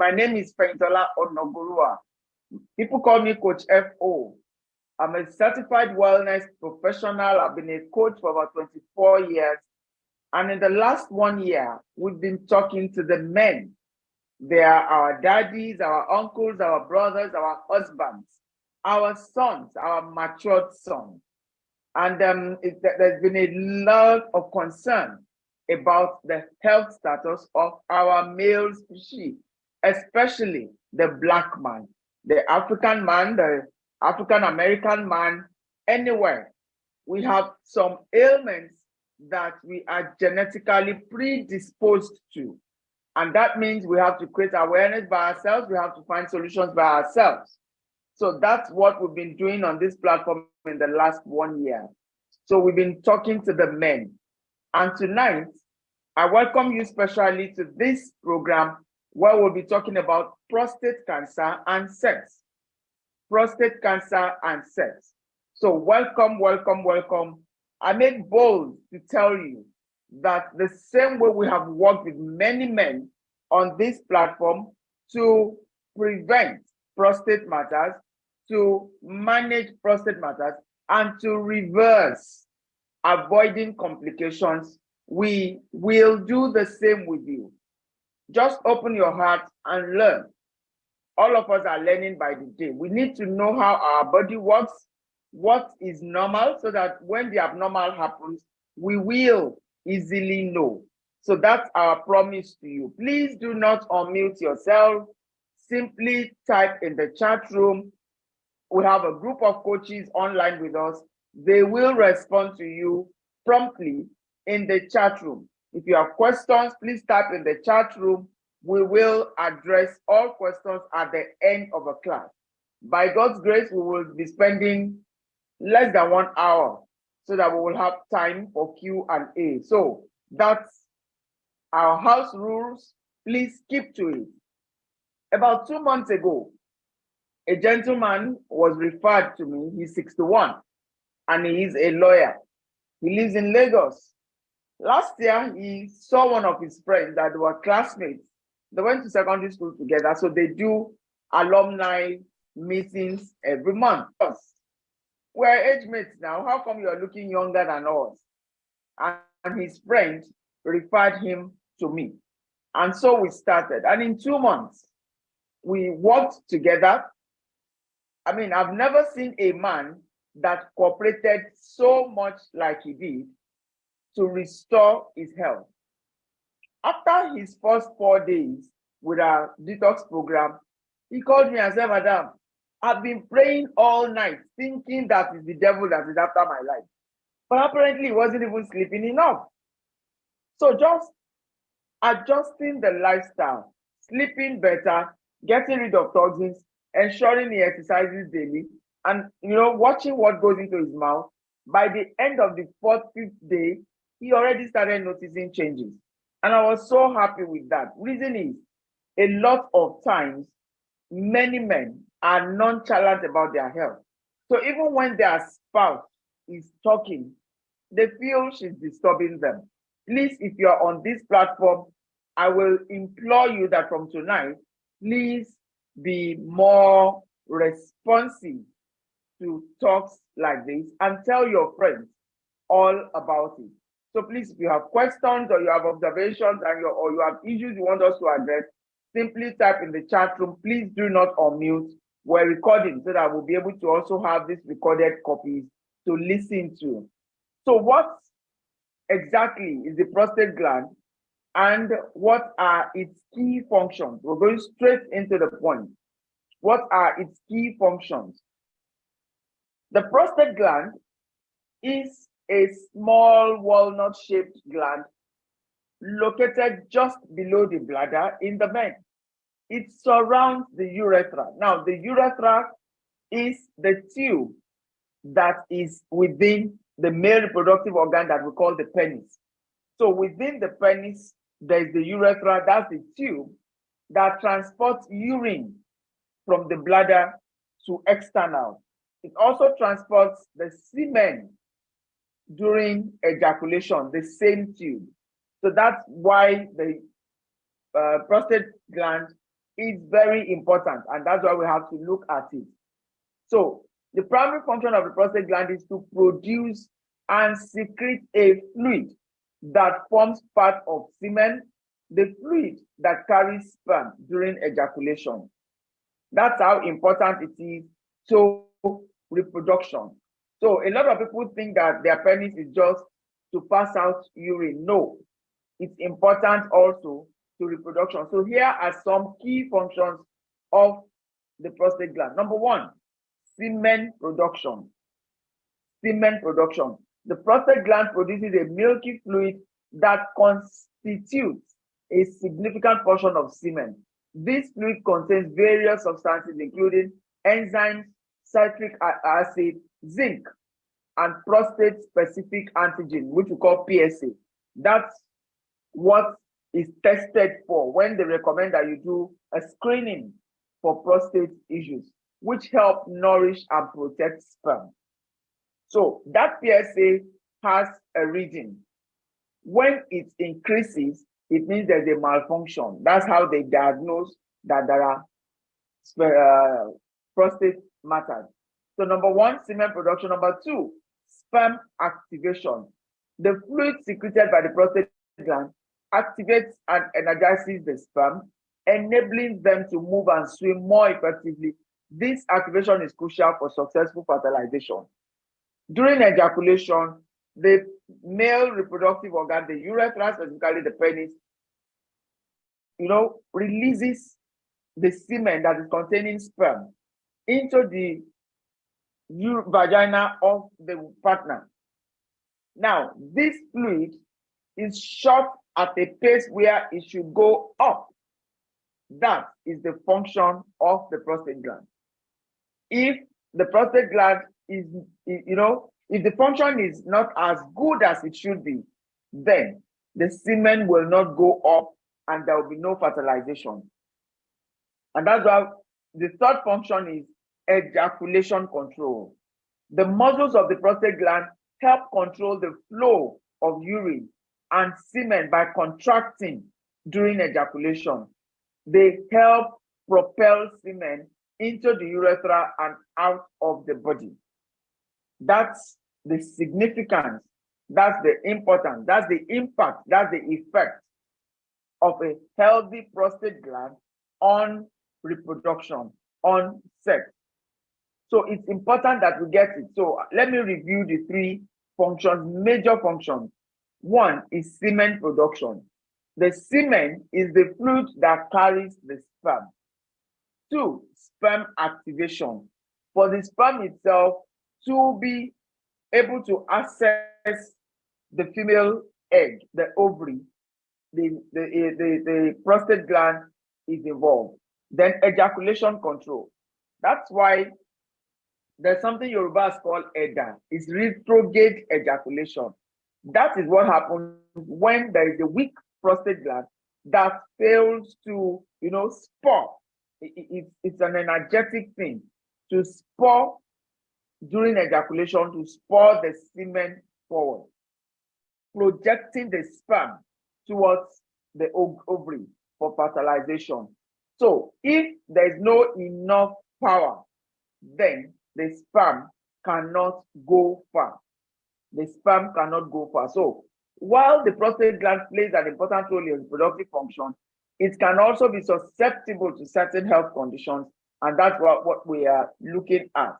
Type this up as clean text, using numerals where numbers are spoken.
My name is Fentola Onogurua. People call me Coach FO. I'm a certified wellness professional. I've been a coach for about 24 years. And in the last 1 year, we've been talking to the men. They are our daddies, our uncles, our brothers, our husbands, our sons, our matured sons. And there's been a lot of concern about the health status of our male species, especially the Black man, the African man, the African American man, anywhere. We have some ailments that we are genetically predisposed to. And that means we have to create awareness by ourselves. We have to find solutions by ourselves. So that's what we've been doing on this platform in the last 1 year. So we've been talking to the men. And tonight, I welcome you specially to this program where we'll be talking about prostate cancer and sex. Prostate cancer and sex. So welcome, welcome, welcome. I make bold to tell you that the same way we have worked with many men on this platform to prevent prostate matters, to manage prostate matters, and to reverse avoiding complications, we will do the same with you. Just open your heart and learn. All of us are learning by the day. We need to know how our body works, what is normal, so that when the abnormal happens, we will easily know. So that's our promise to you. Please do not unmute yourself. Simply type in the chat room. We have a group of coaches online with us. They will respond to you promptly in the chat room. If you have questions, please type in the chat room. We will address all questions at the end of a class. By God's grace, we will be spending less than 1 hour so that we will have time for Q&A. So that's our house rules. Please keep to it. About 2 months ago, a gentleman was referred to me. He's 61 and he is a lawyer. He lives in Lagos. Last year, he saw one of his friends that were classmates. They went to secondary school together, so they do alumni meetings every month. We're age mates now. How come you're looking younger than us? And his friend referred him to me. And so we started. And in 2 months, we worked together. I mean, I've never seen a man that cooperated so much like he did to restore his health. After his first 4 days with our detox program, he called me and said, "Madam, I've been praying all night thinking that it's the devil that is after my life. But apparently he wasn't even sleeping enough." So just adjusting the lifestyle, sleeping better, getting rid of toxins, ensuring he exercises daily, and watching what goes into his mouth. By the end of the 4th, 5th day, he already started noticing changes. And I was so happy with that. Reason is, a lot of times, many men are nonchalant about their health. So even when their spouse is talking, they feel she's disturbing them. Please, if you're on this platform, I will implore you that from tonight, please be more responsive to talks like this and tell your friends all about it. So please, if you have questions or you have observations or you have issues you want us to address, simply type in the chat room. Please do not unmute. We're recording so that we'll be able to also have these recorded copies to listen to. So what exactly is the prostate gland and what are its key functions? We're going straight into the point. What are its key functions? The prostate gland is a small walnut-shaped gland located just below the bladder in the men. It surrounds the urethra. Now, the urethra is the tube that is within the male reproductive organ that we call the penis. So within the penis, there's the urethra, that's the tube that transports urine from the bladder to external. It also transports the semen during ejaculation, the same tube. So that's why the prostate gland is very important, and that's why we have to look at it. So the primary function of the prostate gland is to produce and secrete a fluid that forms part of semen, the fluid that carries sperm during ejaculation. That's how important it is to reproduction. So a lot of people think that their penis is just to pass out urine. No, it's important also to reproduction. So here are some key functions of the prostate gland. Number one, semen production. Semen production. The prostate gland produces a milky fluid that constitutes a significant portion of semen. This fluid contains various substances, including enzymes, citric acid, zinc, and prostate-specific antigen, which we call PSA. That's what is tested for when they recommend that you do a screening for prostate issues, which help nourish and protect sperm. So that PSA has a reading. When it increases, it means there's a malfunction. That's how they diagnose that there are prostate matters. So number one, semen production. Number two, sperm activation. The fluid secreted by the prostate gland activates and energizes the sperm, enabling them to move and swim more effectively. This activation is crucial for successful fertilization. During ejaculation, the male reproductive organ, the urethra, specifically the penis, releases the semen that is containing sperm into the vagina of the partner. Now, this fluid is shot at a pace where it should go up. That is the function of the prostate gland. If the prostate gland is, if the function is not as good as it should be, then the semen will not go up and there will be no fertilization. And that's why the third function is ejaculation control. The muscles of the prostate gland help control the flow of urine and semen by contracting during ejaculation. They help propel semen into the urethra and out of the body. That's the significance, that's the importance, that's the impact, that's the effect of a healthy prostate gland on reproduction, on sex. So it's important that we get it. So let me review the three functions, major functions. One is semen production. The semen is the fluid that carries the sperm. Two, sperm activation. For the sperm itself to be able to access the female egg, the ovary, the prostate gland is involved. Then ejaculation control. That's why there's something Yorubas call EDA. It's retrograde ejaculation. That is what happens when there is a weak prostate gland that fails to, spur. It's an energetic thing to spur during ejaculation, to spur the semen forward, projecting the sperm towards the ovary for fertilization. So if there is no enough power, then the sperm cannot go far. The sperm cannot go far. So while the prostate gland plays an important role in reproductive function, it can also be susceptible to certain health conditions, and that's what we are looking at.